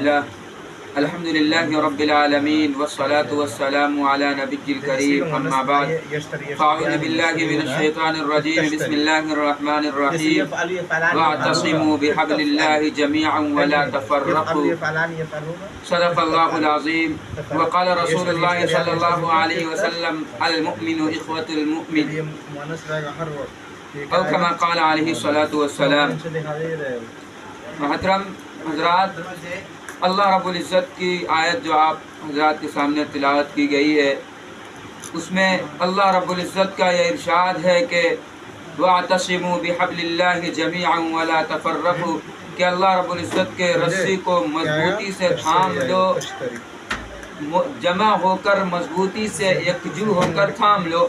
لله الحمد لله رب العالمين والصلاة والسلام على نبي الكريم أما بعد فأعوذ بالله من الشيطان الرجيم بسم الله الرحمن الرحيم واعتصموا بحبل الله جميعا ولا تفرقوا صدق الله العظيم وقال رسول الله صلى الله عليه وسلم المؤمن إخوة المؤمن او كما قال علیہ الصلاۃ والسلام۔ محترم حضرات، اللہ رب العزت کی آیت جو آپ حضرات کے سامنے تلاوت کی گئی ہے، اس میں اللہ رب العزت کا یہ ارشاد ہے کہ وَاعْتَصِمُوا بِحَبْلِ اللَّهِ جَمِيعًا وَلَا تَفَرَّقُوا، کہ اللہ رب العزت کے رسی کو مضبوطی سے تھام لو، جمع ہو کر مضبوطی سے یکجو ہو کر تھام لو،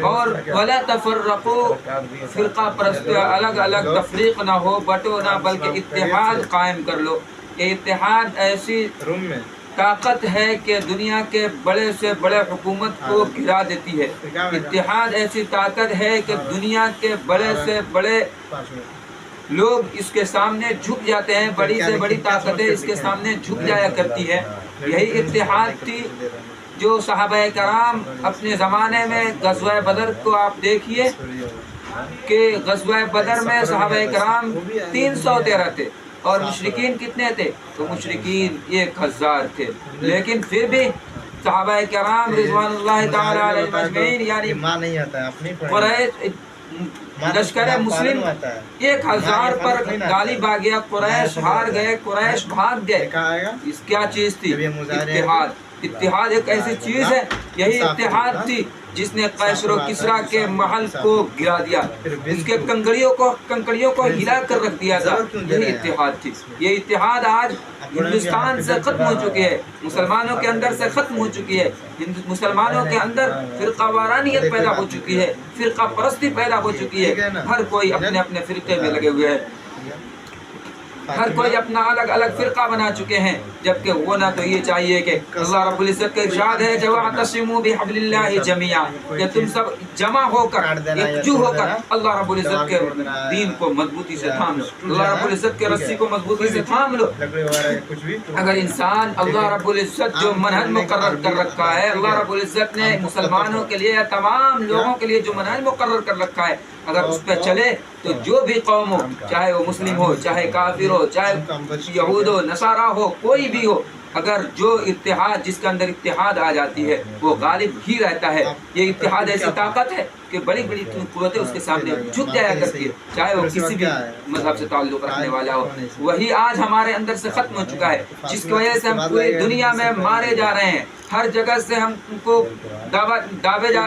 اور ولا تفرقوا، فرقہ پرست الگ الگ تفریق نہ ہو، بٹو نہ، بلکہ اتحاد قائم کر لو۔ یہ اتحاد ایسی طاقت ہے کہ دنیا کے بڑے سے بڑے حکومت کو گرا دیتی ہے۔ اتحاد ایسی طاقت ہے کہ دنیا کے بڑے سے بڑے لوگ اس کے سامنے جھک جاتے ہیں، بڑی سے بڑی طاقتیں اس کے سامنے جھک جایا کرتی ہے۔ یہی اتحاد تھی جو صحابہ کرام اپنے زمانے میں غزوہ بدر کو آپ دیکھیے کہ غزوہ بدر میں صحابہ کرام 313 تھے اور مشرکین کتنے تھے؟ تو مشرکین 1000 تھے، لیکن پھر بھی صحابہ کرام رضوان اللہ تعالی علیہم اجمعین یعنی قریش لشکر مسلم 1000 پر غالب آ گیا، قریش ہار گئے، قریش بھاگ گئے۔ اس کیا چیز تھی؟ اتحاد۔ اتحاد ایک ایسی چیز ہے، یہی اتحاد تھی جس نے قیصر و کسریٰ کے محل کو گرا دیا، اس کے کنکڑیوں کو ہلا کر رکھ دیا تھا۔ یہی اتحاد تھی۔ یہ اتحاد آج ہندوستان سے ختم ہو چکی ہے، مسلمانوں کے اندر سے ختم ہو چکی ہے۔ مسلمانوں کے اندر فرقہ وارانیت پیدا ہو چکی ہے، فرقہ پرستی پیدا ہو چکی ہے۔ ہر کوئی اپنے اپنے فرقے میں لگے ہوئے ہے، ہر کوئی اپنا الگ الگ فرقہ بنا چکے ہیں، جبکہ وہ نہ تو یہ چاہیے کہ اللہ رب العزت کا ارشاد ہے کہ وَاعْتَصِمُوا بِحَبْلِ اللَّهِ جَمِيعًا، کہ تم سب جمع ہو کر یکجو ہو کر اللہ رب العزت کے دین کو مضبوطی سے تھام لو، اللہ رب العزت کے رسی کو مضبوطی سے تھام لو۔ اگر انسان اللہ رب العزت جو منہج مقرر کر رکھا ہے، اللہ رب العزت نے مسلمانوں کے لیے، تمام لوگوں کے لیے جو منہج مقرر کر رکھا ہے، اگر اس پہ چلے تو جو بھی قوم ہو، چاہے وہ مسلم ہو، چاہے کافر ہو، چاہے یہود ہو، نصارہ ہو، کوئی بھی ہو، اگر جو اتحاد، جس کے اندر اتحاد آ جاتی ہے، وہ غالب ہی رہتا ہے۔ یہ اتحاد ایسی طاقت ہے کہ بڑی بڑی قوتیں اس کے سامنے جھک جایا کرتی ہے، چاہے وہ کسی بھی مذہب سے تعلق رکھنے والا ہو۔ وہی آج ہمارے اندر سے ختم ہو چکا ہے، جس کی وجہ سے ہم پوری دنیا میں مارے جا رہے ہیں، ہر جگہ سے ہم کو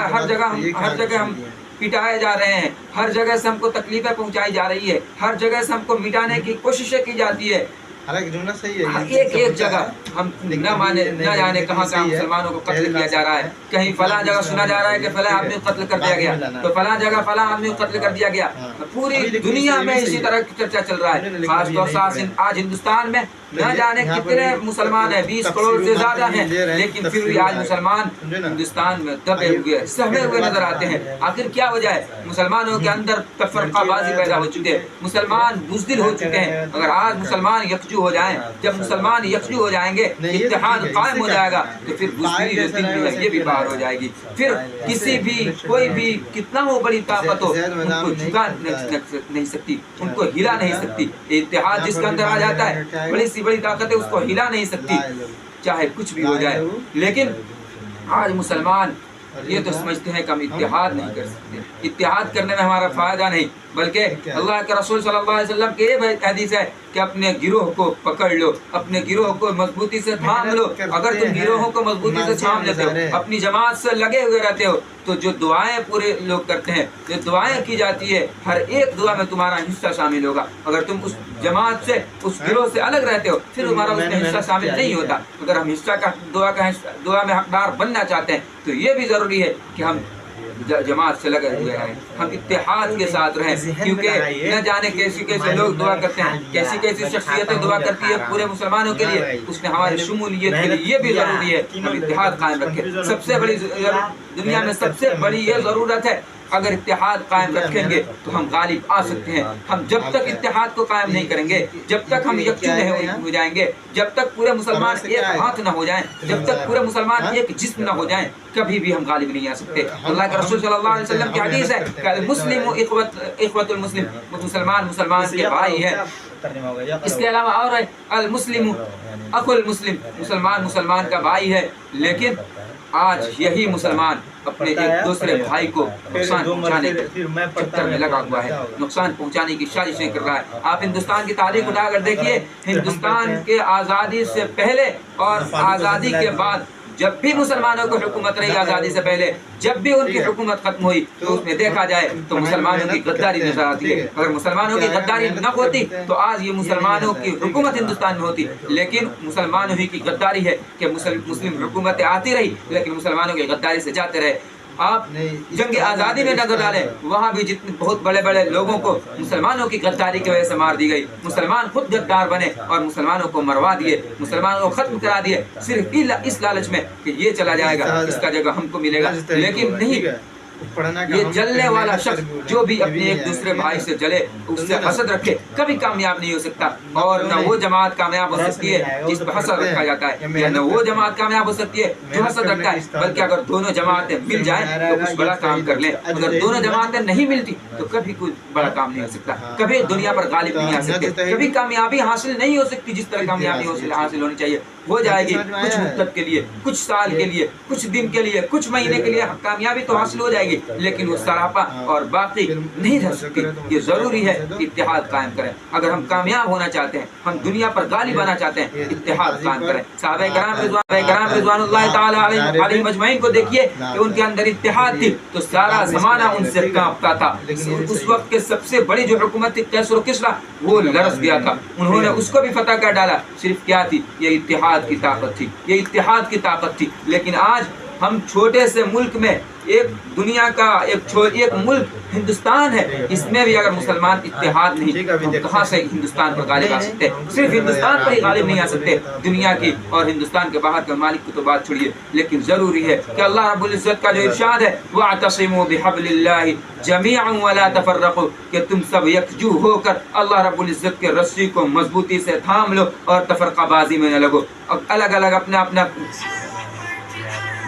ہر جگہ ہم پٹائے جا رہے ہیں، ہر جگہ سے ہم کو تکلیفیں پہنچائی جا رہی ہے، ہر جگہ سے ہم کو مٹانے کی کوششیں کی جاتی ہے۔ ایک جگہ ہم نہ جانے کہاں کہاں مسلمانوں کو قتل کیا جا رہا ہے، کہیں فلاں جگہ سنا جا رہا ہے کہ فلاں آدمی قتل کر دیا گیا، تو فلاں جگہ فلاں آدمی قتل کر دیا گیا۔ پوری دنیا میں اسی طرح کی چرچا چل رہا ہے، خاص طور سے آج ہندوستان میں نہ جانے کتنے مسلمان ہیں، 20 کروڑ سے زیادہ ہیں، لیکن پھر بھی آج مسلمان ہندوستان میں دبے ہوئے، سہمے ہوئے نظر آتے ہیں۔ آخر کیا وجہ ہے؟ مسلمانوں کے اندر فرقہ بازی پیدا ہو چکے، مسلمان بزدل ہو چکے ہیں۔ اگر آج مسلمان یکجو ہو جائیں، جب مسلمان یکجو ہو جائیں گے، اتحاد قائم ہو جائے گا، تو پھر بزدلی جو دل میں ہے یہ بھی باہر ہو جائے گی۔ پھر کسی بھی کوئی بھی کتنا ہو بڑی طاقت ہو، ان کو جھکا نہیں سکتی، ان کو ہلا نہیں سکتی۔ اتحاد جس کے اندر آ جاتا ہے، بڑی سی بڑی طاقت ہے، اس کو ہلا نہیں سکتی، چاہے کچھ بھی ہو جائے۔ لیکن آج مسلمان یہ تو سمجھتے ہیں کہ ہم اتحاد نہیں کر سکتے، اتحاد کرنے میں ہمارا فائدہ نہیں، بلکہ اللہ کے رسول صلی اللہ علیہ وسلم کی یہ حدیث ہے کہ اپنے گروہ کو پکڑ لو، اپنے گروہ کو مضبوطی سے تھام لو۔ اگر تم گروہوں کو مضبوطی سے تھام لیتے ہو، اپنی جماعت سے لگے ہوئے رہتے ہو، تو جو دعائیں پورے لوگ کرتے ہیں، جو دعائیں کی جاتی ہے، ہر ایک دعا میں تمہارا حصہ شامل ہوگا۔ اگر تم اس جماعت سے، اس گروہ سے الگ رہتے ہو، پھر تمہارا اس میں حصہ شامل نہیں ہوتا۔ اگر ہم دعا میں حقدار بننا چاہتے ہیں تو یہ بھی ضروری ہے کہ ہم جماعت سے لگے ہوئے رہیں، ہم اتحاد کے ساتھ رہیں، کیونکہ نہ جانے کیسے کیسے لوگ دعا کرتے ہیں، کیسی کیسی شخصیتیں دعا کرتی ہے پورے مسلمانوں کے لیے، اس میں ہماری شمولیت کے لیے یہ بھی ضروری ہے ہم اتحاد قائم رکھیں۔ سب سے بڑی دنیا میں سب سے بڑی یہ ضرورت ہے اگر اتحاد قائم رکھیں گے تو ہم غالب آ سکتے ہیں. ہم جب تک اتحاد کو قائم نہیں کریں گے، جب تک ہم یکجو نہیں ہو جائیں گے، جب تک پورے مسلمان ایک ہاتھ نہ ہو جائیں، جب تک پورے مسلمان ایک جسم نہ ہو جائیں، کبھی بھی ہم غالب نہیں آ سکتے. اللہ کے رسول صلی اللہ علیہ وسلم کی حدیث ہے کہ المسلم اخوۃ المسلم، مسلمان مسلمان کے بھائی ہیں. اس کے علاوہ اور ہے المسلم اخو المسلم، مسلمان مسلمان کا بھائی ہے. لیکن آج یہی مسلمان اپنے ایک دوسرے بھائی کو نقصان پہنچانے کے چکر میں لگا ہوا ہے، نقصان پہنچانے کی سازشیں کر رہا ہے. آپ ہندوستان کی تاریخ اٹھا کر دیکھیے، ہندوستان کے آزادی سے پہلے اور آزادی کے بعد جب بھی مسلمانوں کو حکومت رہی، آزادی سے پہلے جب بھی ان کی حکومت ختم ہوئی تو اس میں دیکھا جائے تو مسلمانوں کی غداری نظر آتی ہے. اگر مسلمانوں کی غداری نہ ہوتی تو آج یہ مسلمانوں کی حکومت ہندوستان میں ہوتی. لیکن مسلمانوں ہی کی غداری ہے کہ مسلم حکومتیں آتی رہی لیکن مسلمانوں کی غداری سے جاتے رہے. آپ جنگ آزادی میں نظر ڈالیں، وہاں بھی جتنے بہت بڑے بڑے لوگوں کو مسلمانوں کی غداری کی وجہ سے مار دی گئی. مسلمان خود غدار بنے اور مسلمانوں کو مروا دیے، مسلمانوں کو ختم کرا دیے، صرف اس لالچ میں کہ یہ چلا جائے گا، اس کا جگہ ہم کو ملے گا. لیکن نہیں، یہ جلنے والا شخص جو بھی اپنے ایک دوسرے بھائی سے جلے، اس سے حسد رکھے، کبھی کامیاب نہیں ہو سکتا. اور نہ وہ جماعت کامیاب ہو سکتی ہے جس پہ حسد رکھا جاتا ہے، یا نہ وہ جماعت کامیاب ہو سکتی ہے جو حسد رکھتا ہے. بلکہ اگر دونوں جماعتیں مل جائیں تو کچھ بڑا کام کر لیں. اگر دونوں جماعتیں نہیں ملتی تو کبھی کوئی بڑا کام نہیں ہو سکتا، کبھی دنیا پر غالب نہیں آ سکتے، کبھی کامیابی حاصل نہیں ہو سکتی جس طرح کامیابی حاصل ہونی چاہیے. ہو جائے گی کچھ مدت کے لیے، کچھ سال کے لیے، کچھ دن کے لیے، کچھ مہینے کے لیے کامیابی تو حاصل ہو جائے گی، لیکن وہ سراپا اور باقی نہیں رہ سکتی. یہ ضروری ہے کہ اتحاد قائم کریں. اگر ہم کامیاب ہونا چاہتے ہیں، ہم دنیا پر غالب آنا چاہتے ہیں، اتحاد قائم کریں. صحابہ کرام رضوان اللہ تعالی علیہم اجمعین کو دیکھیے کہ ان کے اندر اتحاد تھی تو سارا زمانہ ان سے کانپتا تھا. اس وقت کے سب سے بڑی جو حکومت تھی قیصر و کسریٰ، وہ لرز گیا تھا. انہوں نے اس کو بھی فتح کر ڈالا. صرف کیا تھی؟ یہ اتحاد کی طاقت تھی، یہ اتحاد کی طاقت تھی. لیکن آج ہم چھوٹے سے ملک میں، ایک دنیا کا ایک ملک ہندوستان ہے، اس میں بھی اگر مسلمان اتحاد نہیں تو کہاں سے ہندوستان پر غالب آ سکتے؟ صرف ہندوستان پر ہی غالب نہیں آ سکتے، دنیا کی اور ہندوستان کے باہر کے ممالک کی تو بات چھوڑیے. لیکن ضروری ہے کہ اللہ رب العزت کا جو ارشاد ہے وَاعْتَصِمُوا بِحَبْلِ اللَّهِ جَمِيعًا وَلَا تَفَرَّقُوا، کہ تم سب یکجو ہو کر اللہ رب العزت کے رسی کو مضبوطی سے تھام لو اور تفرقہ بازی میں نہ لگو. اب الگ الگ اپنا اپنا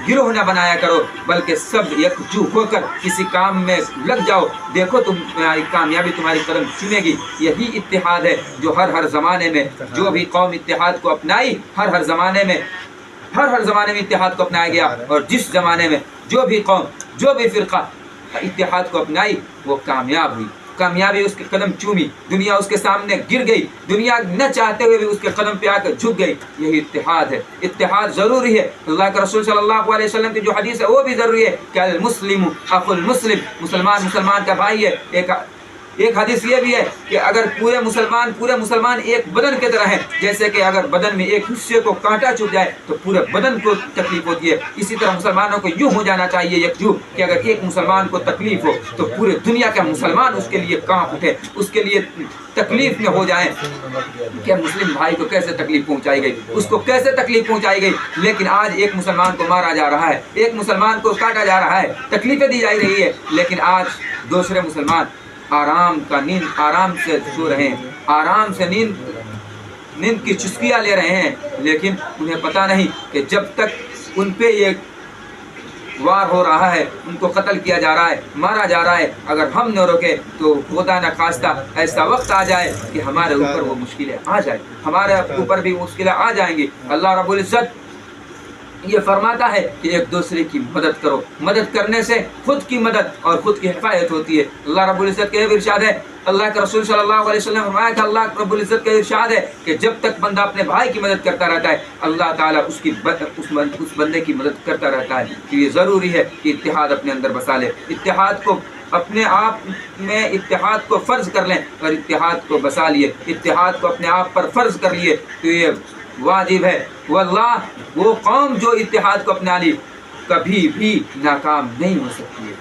گروہ نہ بنایا کرو، بلکہ سب یکجو ہو کر کسی کام میں لگ جاؤ. دیکھو تمہاری کامیابی تمہاری قدم چومے گی. یہی اتحاد ہے جو ہر زمانے میں جو بھی قوم اتحاد کو اپنائی، ہر زمانے میں اتحاد کو اپنایا گیا. اور جس زمانے میں جو بھی قوم، جو بھی فرقہ اتحاد کو اپنائی وہ کامیاب ہوئی. کامیابی اس کے قدم چومی، دنیا اس کے سامنے گر گئی، دنیا نہ چاہتے ہوئے بھی اس کے قدم پہ آ کر جھک گئی. یہی اتحاد ہے. اتحاد ضروری ہے. اللہ کے رسول صلی اللہ علیہ وسلم کی جو حدیث ہے وہ بھی ضروری ہے کہ المسلم اخو المسلم، مسلمان مسلمان کا بھائی ہے. ایک حدیث یہ بھی ہے کہ اگر پورے مسلمان ایک بدن کی طرح ہیں، جیسے کہ اگر بدن میں ایک حصے کو کانٹا چبھ جائے تو پورے بدن کو تکلیف ہوتی ہے. اسی طرح مسلمانوں کو یوں ہو جانا چاہیے یکجو کہ اگر ایک مسلمان کو تکلیف ہو تو پورے دنیا کا مسلمان اس کے لیے کانپ اٹھے، اس کے لیے تکلیف میں ہو جائیں کہ مسلم بھائی کو کیسے تکلیف پہنچائی گئی، اس کو کیسے تکلیف پہنچائی گئی. لیکن آج ایک مسلمان کو مارا جا رہا ہے، ایک مسلمان کو کاٹا جا رہا ہے، تکلیفیں دی جا رہی ہے. لیکن آج دوسرے مسلمان آرام سے سو رہے ہیں، آرام سے نیند کی چسکیاں لے رہے ہیں. لیکن انہیں پتہ نہیں کہ جب تک ان پہ یہ وار ہو رہا ہے، ان کو قتل کیا جا رہا ہے، مارا جا رہا ہے، اگر ہم نہ روکے تو خدا نہ خواستہ ایسا وقت آ جائے کہ ہمارے اوپر وہ مشکلیں آ جائیں، ہمارے اوپر بھی مشکلیں آ جائیں گی. اللہ رب العزت یہ فرماتا ہے کہ ایک دوسرے کی مدد کرو. مدد کرنے سے خود کی مدد اور خود کی حفاظت ہوتی ہے. اللہ رب العزت کا یہ ارشاد ہے، اللہ کے رسول صلی اللہ علیہ وسلم نے فرمایا کہ اللہ رب العزت کا ارشاد ہے کہ جب تک بندہ اپنے بھائی کی مدد کرتا رہتا ہے اللہ تعالیٰ اس بندے کی مدد کرتا رہتا ہے. تو یہ ضروری ہے کہ اتحاد اپنے اندر بسا لے، اتحاد کو اپنے آپ میں اتحاد کو فرض کر لیں. اور اتحاد کو بسا لیے، اتحاد کو اپنے آپ پر فرض کر لیے تو یہ واجب ہے. واللہ وہ قوم جو اتحاد کو اپنا لی کبھی بھی ناکام نہیں ہو سکتی ہے.